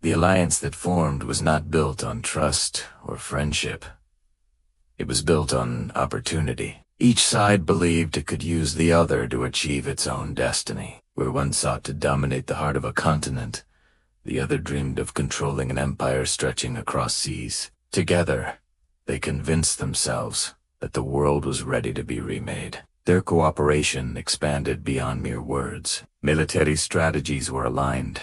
The alliance that formed was not built on trust or friendship. It was built on opportunity. Each side believed it could use the other to achieve its own destiny. Where one sought to dominate the heart of a continent, the other dreamed of controlling an empire stretching across seas. Together, they convinced themselves that the world was ready to be remade. Their cooperation expanded beyond mere words. Military strategies were aligned.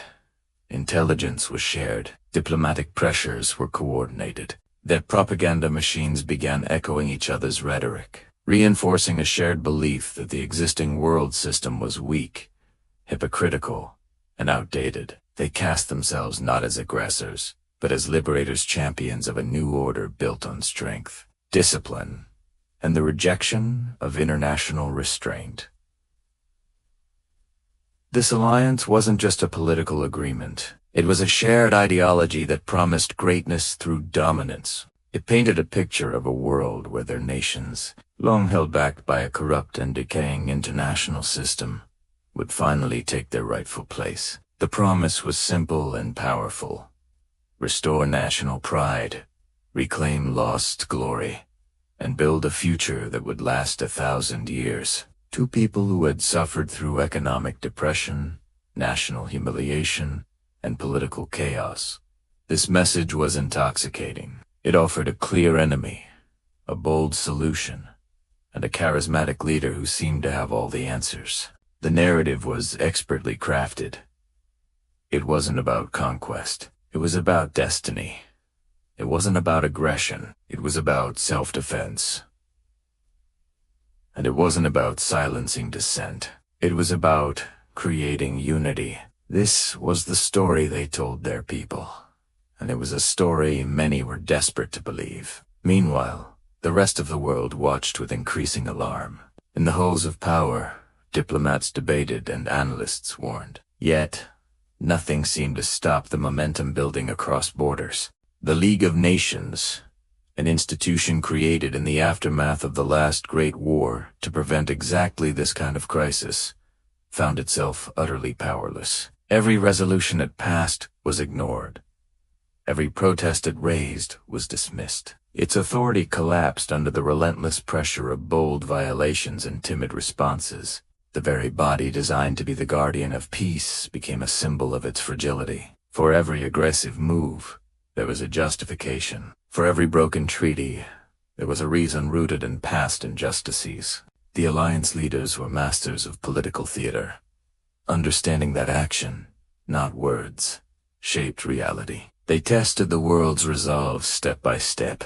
Intelligence was shared. Diplomatic pressures were coordinated. Their propaganda machines began echoing each other's rhetoric, reinforcing a shared belief that the existing world system was weak, hypocritical, and outdated. They cast themselves not as aggressors, but as liberators, champions of a new order built on strength, discipline, and the rejection of international restraint. This alliance wasn't just a political agreement. It was a shared ideology that promised greatness through dominance. It painted a picture of a world where their nations, long held back by a corrupt and decaying international system, would finally take their rightful place. The promise was simple and powerful. Restore national pride, reclaim lost glory, and build a future that would last 1,000 years. Two people who had suffered through economic depression, national humiliation, and political chaos. This message was intoxicating. It offered a clear enemy, a bold solution, and a charismatic leader who seemed to have all the answers. The narrative was expertly crafted. It wasn't about conquest. It was about destiny. It wasn't about aggression. It was about self-defense. And it wasn't about silencing dissent. It was about creating unity. This was the story they told their people, and it was a story many were desperate to believe. Meanwhile, the rest of the world watched with increasing alarm. In the halls of power, diplomats debated and analysts warned. Yet, nothing seemed to stop the momentum building across borders. The League of Nations, an institution created in the aftermath of the last Great War to prevent exactly this kind of crisis, found itself utterly powerless. Every resolution it passed was ignored. Every protest it raised was dismissed. Its authority collapsed under the relentless pressure of bold violations and timid responses. The very body designed to be the guardian of peace became a symbol of its fragility. For every aggressive move, there was a justification. For every broken treaty, there was a reason rooted in past injustices. The alliance leaders were masters of political theater, understanding that action, not words, shaped reality. They tested the world's resolve step by step.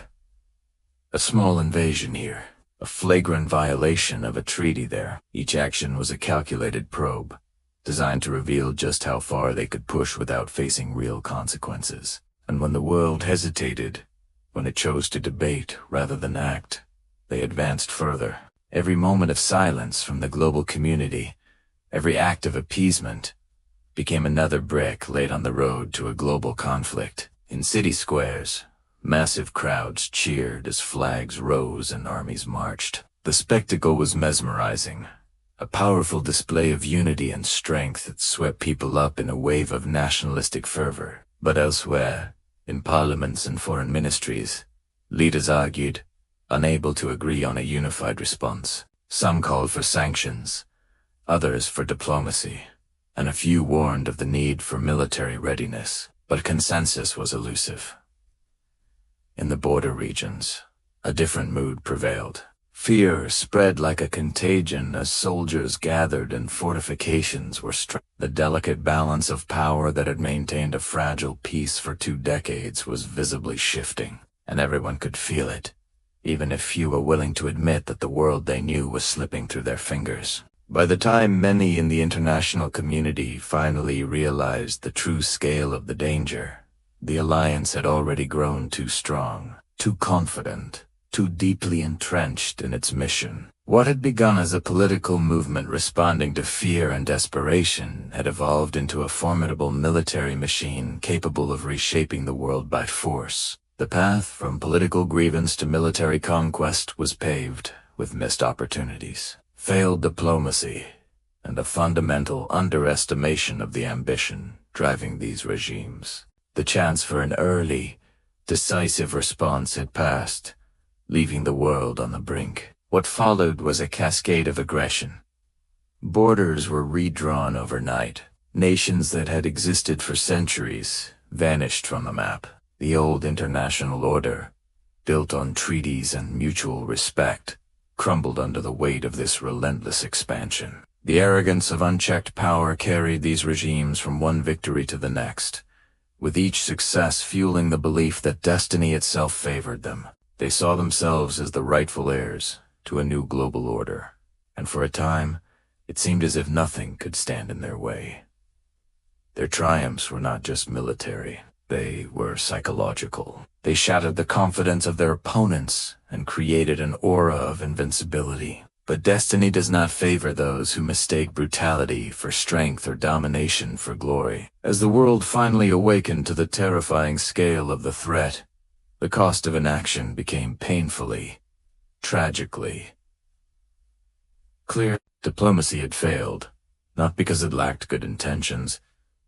A small invasion here, a flagrant violation of a treaty there. Each action was a calculated probe, designed to reveal just how far they could push without facing real consequences. And when the world hesitated, when it chose to debate rather than act, they advanced further. Every moment of silence from the global community, every act of appeasement, became another brick laid on the road to a global conflict. In city squares, massive crowds cheered as flags rose and armies marched. The spectacle was mesmerizing, a powerful display of unity and strength that swept people up in a wave of nationalistic fervor. But elsewhere, in parliaments and foreign ministries, leaders argued, unable to agree on a unified response. Some called for sanctions, others for diplomacy, and a few warned of the need for military readiness. But consensus was elusive. In the border regions, a different mood prevailed. Fear spread like a contagion as soldiers gathered and fortifications were struck. The delicate balance of power that had maintained a fragile peace for 2 decades was visibly shifting, and everyone could feel it, even if few were willing to admit that the world they knew was slipping through their fingers. By the time many in the international community finally realized the true scale of the danger, the alliance had already grown too strong, too confident, too deeply entrenched in its mission. What had begun as a political movement responding to fear and desperation had evolved into a formidable military machine capable of reshaping the world by force. The path from political grievance to military conquest was paved with missed opportunities, failed diplomacy, and a fundamental underestimation of the ambition driving these regimes. The chance for an early, decisive response had passed, leaving the world on the brink. What followed was a cascade of aggression. Borders were redrawn overnight. Nations that had existed for centuries vanished from the map. The old international order, built on treaties and mutual respect, crumbled under the weight of this relentless expansion. The arrogance of unchecked power carried these regimes from one victory to the next, with each success fueling the belief that destiny itself favored them. They saw themselves as the rightful heirs to a new global order, and for a time, it seemed as if nothing could stand in their way. Their triumphs were not just military, they were psychological. They shattered the confidence of their opponents and created an aura of invincibility. But destiny does not favor those who mistake brutality for strength or domination for glory. As the world finally awakened to the terrifying scale of the threat, the cost of inaction became painfully, tragically clear. Diplomacy had failed, not because it lacked good intentions,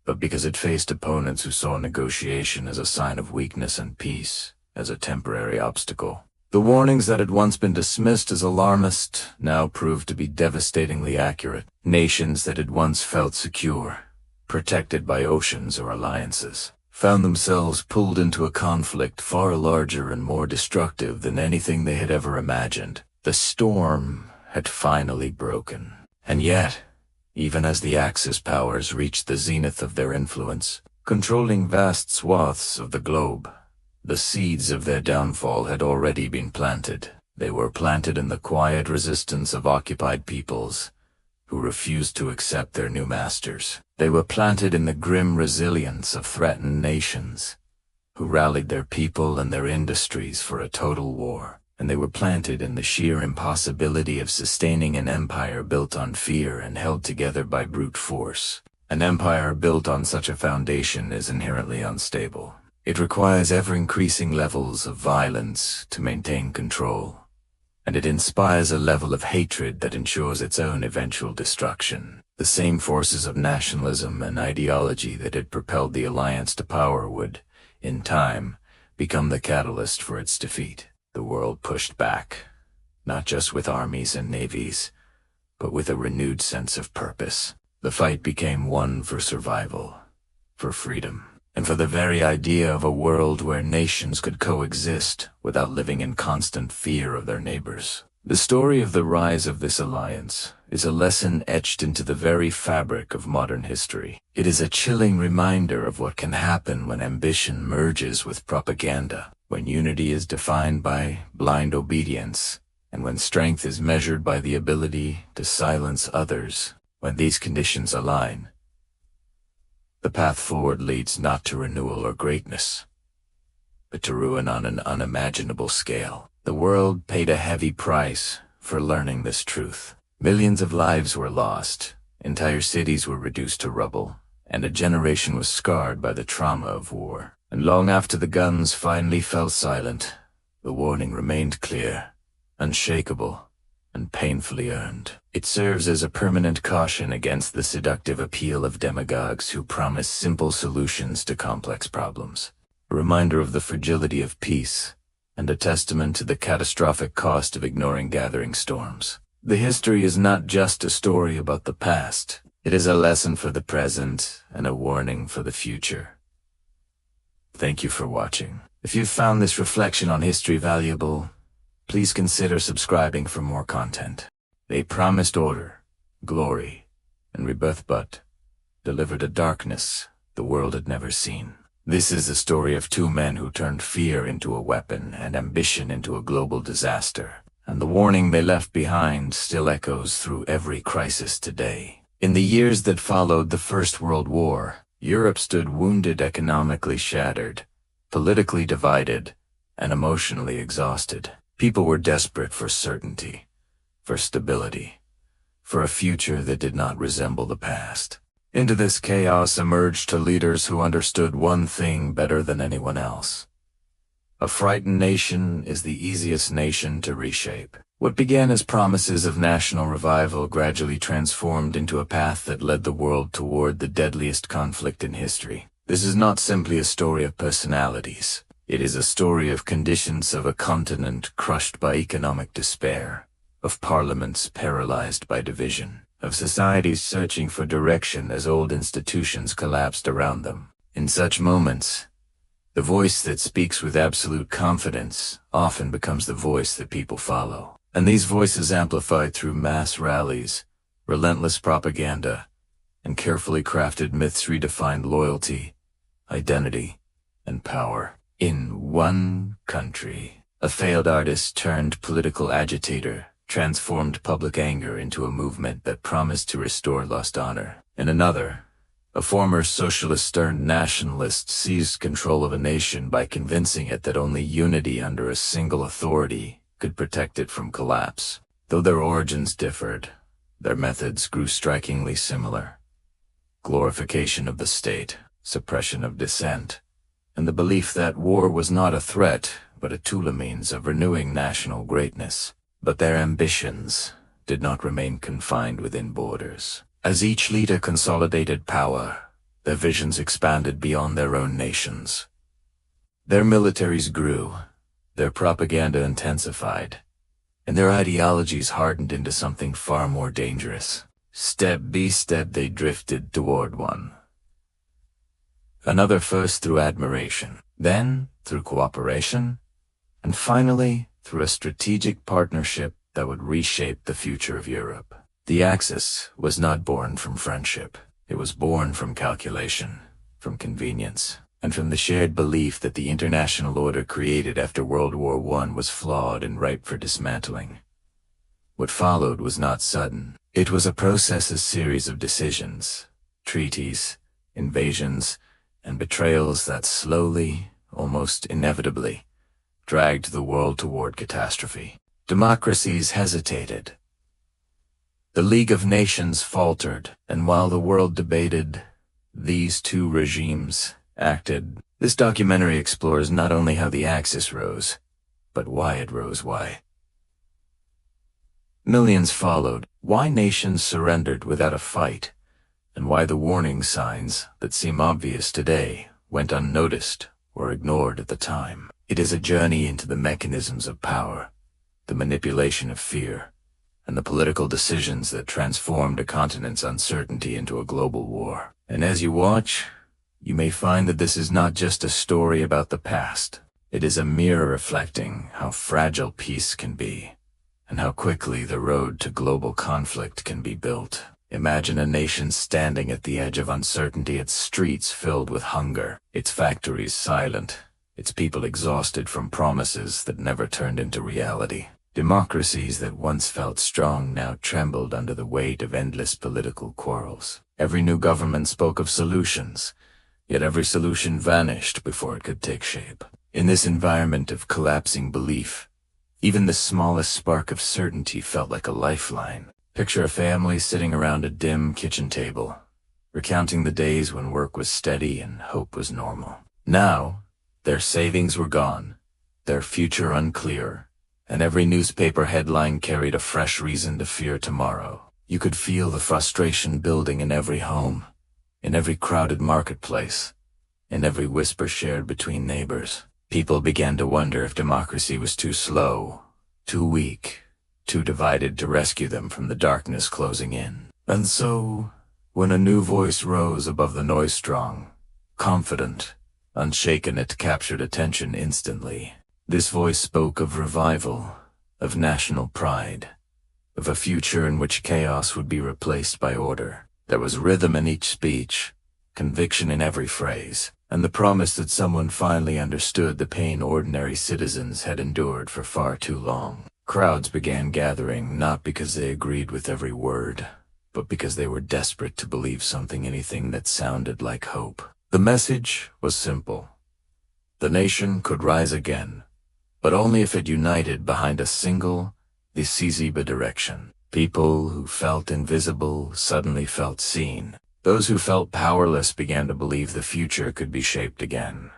but because it faced opponents who saw negotiation as a sign of weakness and peace as a temporary obstacle. The warnings that had once been dismissed as alarmist now proved to be devastatingly accurate. Nations that had once felt secure, protected by oceans or alliances, found themselves pulled into a conflict far larger and more destructive than anything they had ever imagined. The storm had finally broken. And yet, even as the Axis powers reached the zenith of their influence, controlling vast swaths of the globe, the seeds of their downfall had already been planted. They were planted in the quiet resistance of occupied peoples who refused to accept their new masters. They were planted in the grim resilience of threatened nations who rallied their people and their industries for a total war. And they were planted in the sheer impossibility of sustaining an empire built on fear and held together by brute force. An empire built on such a foundation is inherently unstable. It requires ever-increasing levels of violence to maintain control, and it inspires a level of hatred that ensures its own eventual destruction. The same forces of nationalism and ideology that had propelled the alliance to power would, in time, become the catalyst for its defeat. The world pushed back, not just with armies and navies, but with a renewed sense of purpose. The fight became one for survival, for freedom, and for the very idea of a world where nations could coexist without living in constant fear of their neighbors. The story of the rise of this alliance is a lesson etched into the very fabric of modern history. It is a chilling reminder of what can happen when ambition merges with propaganda, when unity is defined by blind obedience, and when strength is measured by the ability to silence others. When these conditions align, the path forward leads not to renewal or greatness, but to ruin on an unimaginable scale. The world paid a heavy price for learning this truth. Millions of lives were lost, entire cities were reduced to rubble, and a generation was scarred by the trauma of war. And long after the guns finally fell silent, the warning remained clear, unshakable, and painfully earned. It serves as a permanent caution against the seductive appeal of demagogues who promise simple solutions to complex problems. A reminder of the fragility of peace, and a testament to the catastrophic cost of ignoring gathering storms. The history is not just a story about the past. It is a lesson for the present and a warning for the future. Thank you for watching. If you found this reflection on history valuable, please consider subscribing for more content. They promised order, glory, and rebirth, but delivered a darkness the world had never seen. This is the story of two men who turned fear into a weapon and ambition into a global disaster. And the warning they left behind still echoes through every crisis today. In the years that followed the First World War, Europe stood wounded, economically shattered, politically divided, and emotionally exhausted. People were desperate for certainty, for stability, for a future that did not resemble the past. Into this chaos emerged two leaders who understood one thing better than anyone else. A frightened nation is the easiest nation to reshape. What began as promises of national revival gradually transformed into a path that led the world toward the deadliest conflict in history. This is not simply a story of personalities. It is a story of conditions of a continent crushed by economic despair, of parliaments paralyzed by division, of societies searching for direction as old institutions collapsed around them. In such moments, the voice that speaks with absolute confidence often becomes the voice that people follow. And these voices amplified through mass rallies, relentless propaganda, and carefully crafted myths redefined loyalty, identity, and power. In one country, a failed artist turned political agitator transformed public anger into a movement that promised to restore lost honor. In another, a former socialist turned nationalist seized control of a nation by convincing it that only unity under a single authority could protect it from collapse. Though their origins differed, their methods grew strikingly similar. Glorification of the state, suppression of dissent, and the belief that war was not a threat, but a tool, a means of renewing national greatness. But their ambitions did not remain confined within borders. As each leader consolidated power, their visions expanded beyond their own nations. Their militaries grew, their propaganda intensified, and their ideologies hardened into something far more dangerous. Step by step they drifted toward one another, first through admiration, then through cooperation, and finally through a strategic partnership that would reshape the future of Europe. The Axis was not born from friendship. It was born from calculation, from convenience, and from the shared belief that the international order created after World War I was flawed and ripe for dismantling. What followed was not sudden. It was a process, a series of decisions, treaties, invasions, and betrayals that slowly, almost inevitably, dragged the world toward catastrophe. Democracies hesitated. The League of Nations faltered, and while the world debated, these two regimes acted. This documentary explores not only how the Axis rose, but why it rose. Why millions followed, why nations surrendered without a fight, and why the warning signs that seem obvious today went unnoticed or ignored at the time. It is a journey into the mechanisms of power, the manipulation of fear, and the political decisions that transformed a continent's uncertainty into a global war. And as you watch, you may find that this is not just a story about the past. It is a mirror reflecting how fragile peace can be, and how quickly the road to global conflict can be built. Imagine a nation standing at the edge of uncertainty, its streets filled with hunger, its factories silent, its people exhausted from promises that never turned into reality. Democracies that once felt strong now trembled under the weight of endless political quarrels. Every new government spoke of solutions, yet every solution vanished before it could take shape. In this environment of collapsing belief, even the smallest spark of certainty felt like a lifeline. Picture a family sitting around a dim kitchen table, recounting the days when work was steady and hope was normal. Now, their savings were gone, their future unclear, and every newspaper headline carried a fresh reason to fear tomorrow. You could feel the frustration building in every home, in every crowded marketplace, in every whisper shared between neighbors. People began to wonder if democracy was too slow, too weak, too divided to rescue them from the darkness closing in. And so, when a new voice rose above the noise, strong, confident, unshaken, it captured attention instantly. This voice spoke of revival, of national pride, of a future in which chaos would be replaced by order. There was rhythm in each speech, conviction in every phrase, and the promise that someone finally understood the pain ordinary citizens had endured for far too long. Crowds began gathering not because they agreed with every word, but because they were desperate to believe anything that sounded like hope. The message was simple. The nation could rise again, but only if it united behind a single, decisive direction. People who felt invisible suddenly felt seen. Those who felt powerless began to believe the future could be shaped again.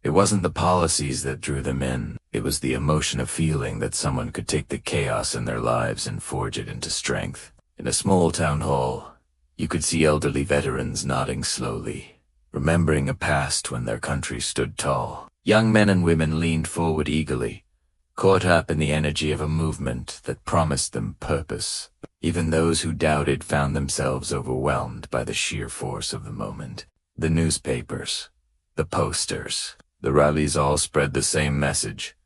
It wasn't the policies that drew them in, it was the emotion of feeling that someone could take the chaos in their lives and forge it into strength. In a small town hall, you could see elderly veterans nodding slowly, remembering a past when their country stood tall. Young men and women leaned forward eagerly, caught up in the energy of a movement that promised them purpose. Even those who doubted found themselves overwhelmed by the sheer force of the moment. The newspapers, the posters, the rallies all spread the same message.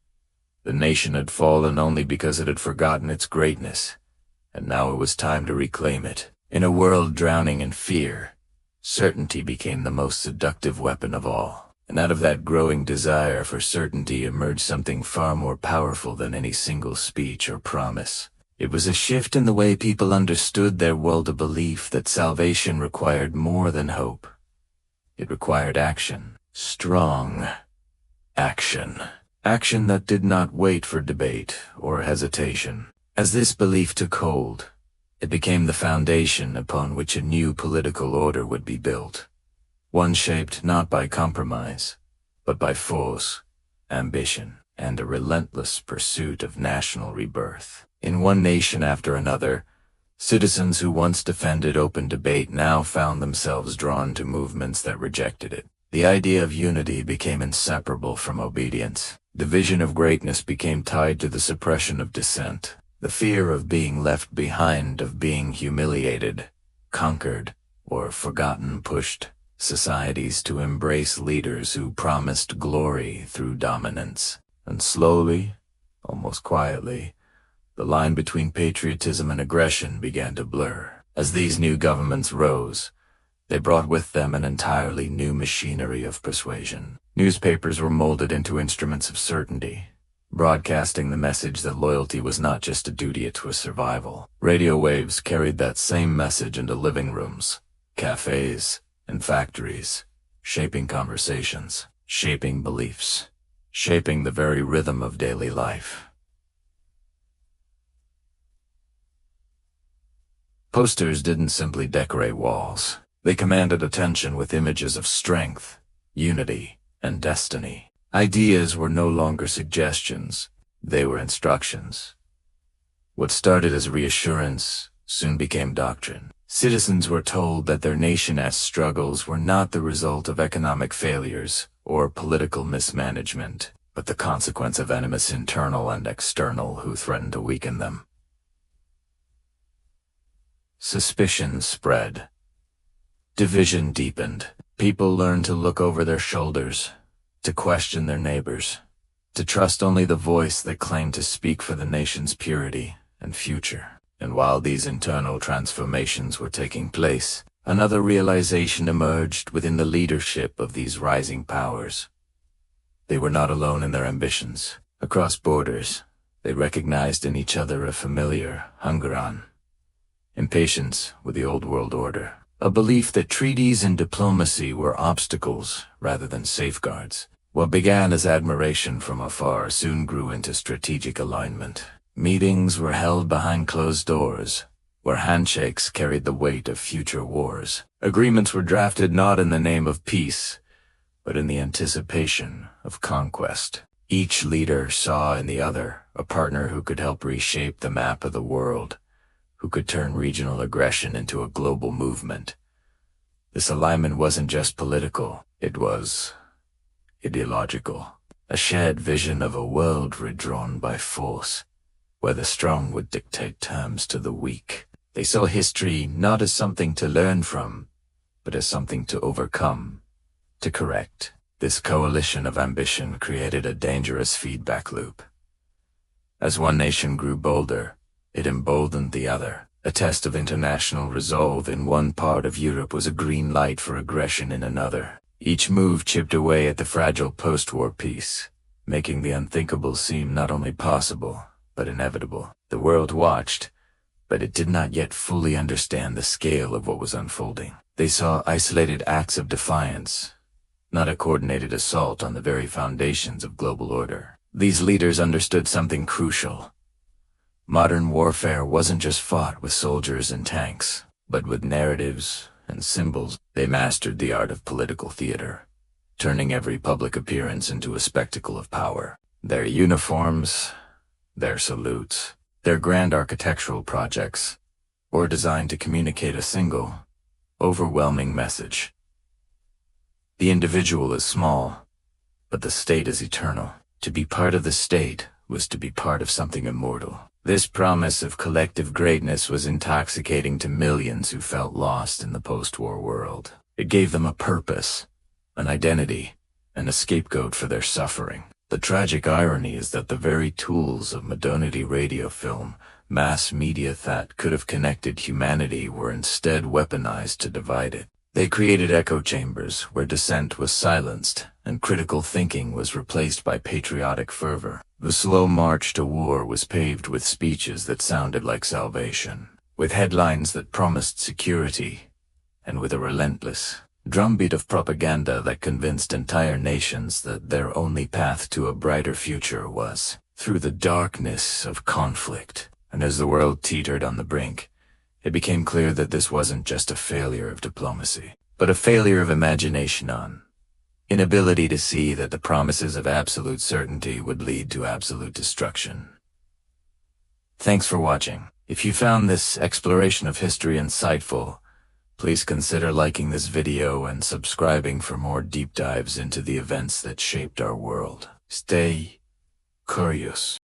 The nation had fallen only because it had forgotten its greatness, and now it was time to reclaim it. In a world drowning in fear, certainty became the most seductive weapon of all. And out of that growing desire for certainty emerged something far more powerful than any single speech or promise. It was a shift in the way people understood their world, a belief that salvation required more than hope. It required action. Strong action. Action that did not wait for debate or hesitation. As this belief took hold, it became the foundation upon which a new political order would be built. One shaped not by compromise, but by force, ambition, and a relentless pursuit of national rebirth. In one nation after another, citizens who once defended open debate now found themselves drawn to movements that rejected it. The idea of unity became inseparable from obedience. The vision of greatness became tied to the suppression of dissent. The fear of being left behind, of being humiliated, conquered, or forgotten pushed societies to embrace leaders who promised glory through dominance. And slowly, almost quietly, the line between patriotism and aggression began to blur. As these new governments rose, they brought with them an entirely new machinery of persuasion. Newspapers were molded into instruments of certainty, broadcasting the message that loyalty was not just a duty, it was survival. Radio waves carried that same message into living rooms, cafes, and factories, shaping conversations, shaping beliefs, shaping the very rhythm of daily life. Posters didn't simply decorate walls. They commanded attention with images of strength, unity, and destiny. Ideas were no longer suggestions, they were instructions. What started as reassurance soon became doctrine. Citizens were told that their nation's struggles were not the result of economic failures or political mismanagement, but the consequence of enemies internal and external who threatened to weaken them. Suspicion spread. Division deepened. People learned to look over their shoulders, to question their neighbors, to trust only the voice that claimed to speak for the nation's purity and future. And while these internal transformations were taking place, another realization emerged within the leadership of these rising powers. They were not alone in their ambitions. Across borders, they recognized in each other a familiar hunger on impatience with the old world order, a belief that treaties and diplomacy were obstacles rather than safeguards. What began as admiration from afar soon grew into strategic alignment. Meetings were held behind closed doors, where handshakes carried the weight of future wars. Agreements were drafted not in the name of peace, but in the anticipation of conquest. Each leader saw in the other a partner who could help reshape the map of the world, who could turn regional aggression into a global movement. This alignment wasn't just political, it was ideological. A shared vision of a world redrawn by force, where the strong would dictate terms to the weak. They saw history not as something to learn from, but as something to overcome, to correct. This coalition of ambition created a dangerous feedback loop. As one nation grew bolder, it emboldened the other. A test of international resolve in one part of Europe was a green light for aggression in another. Each move chipped away at the fragile post-war peace, making the unthinkable seem not only possible, but inevitable. The world watched, but it did not yet fully understand the scale of what was unfolding. They saw isolated acts of defiance, not a coordinated assault on the very foundations of global order. These leaders understood something crucial. Modern warfare wasn't just fought with soldiers and tanks, but with narratives and symbols. They mastered the art of political theater, turning every public appearance into a spectacle of power. Their uniforms, their salutes, their grand architectural projects were designed to communicate a single, overwhelming message. The individual is small, but the state is eternal. To be part of the state was to be part of something immortal. This promise of collective greatness was intoxicating to millions who felt lost in the post-war world. It gave them a purpose, an identity, and a scapegoat for their suffering. The tragic irony is that the very tools of modernity radio film, mass media that could have connected humanity were instead weaponized to divide it. They created echo chambers where dissent was silenced and critical thinking was replaced by patriotic fervor. The slow march to war was paved with speeches that sounded like salvation, with headlines that promised security, and with a relentless drumbeat of propaganda that convinced entire nations that their only path to a brighter future was through the darkness of conflict. And as the world teetered on the brink, it became clear that this wasn't just a failure of diplomacy, but a failure of imagination on inability to see that the promises of absolute certainty would lead to absolute destruction. Thanks for watching. If you found this exploration of history insightful, please consider liking this video and subscribing for more deep dives into the events that shaped our world. Stay curious.